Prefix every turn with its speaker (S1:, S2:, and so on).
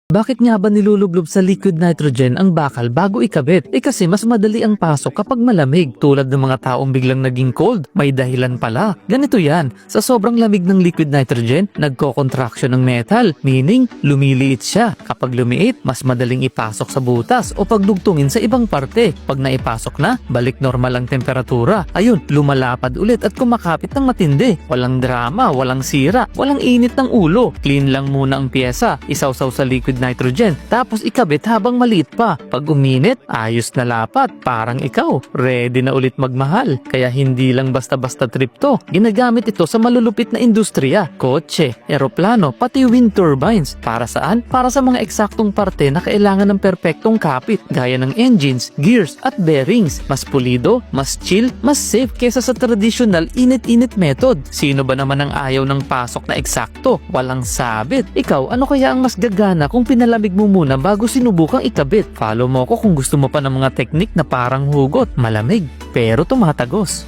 S1: Bakit nga ba nilulublob sa liquid nitrogen ang bakal bago ikabit? Kasi mas madali ang pasok kapag malamig, tulad ng mga taong biglang naging cold. May dahilan pala. Ganito yan, sa sobrang lamig ng liquid nitrogen, nagko-contraction ng metal, meaning lumiliit siya. Kapag lumiit, mas madaling ipasok sa butas o pagdugtungin sa ibang parte. Pag naipasok na, balik normal ang temperatura. Ayun, lumalapad ulit at kumakapit ng matindi. Walang drama, walang sira, walang init ng ulo. Clean lang muna ang pyesa, isawsaw sa liquid nitrogen, tapos ikabit habang maliit pa. Pag uminit, ayos na lapat. Parang ikaw, ready na ulit magmahal. Kaya hindi lang basta-basta trip to. Ginagamit ito sa malulupit na industriya, kotse, eroplano, pati wind turbines. Para saan? Para sa mga eksaktong parte na kailangan ng perpektong kapit, gaya ng engines, gears, at bearings. Mas pulido, mas chill, mas safe kesa sa traditional init-init method. Sino ba naman ang ayaw ng pasok na eksakto? Walang sabit. Ikaw, ano kaya ang mas gagana kung pinalamig mo muna bago sinubukang ikabit? Follow mo ko kung gusto mo pa ng mga teknik na parang hugot, malamig, pero tumatagos.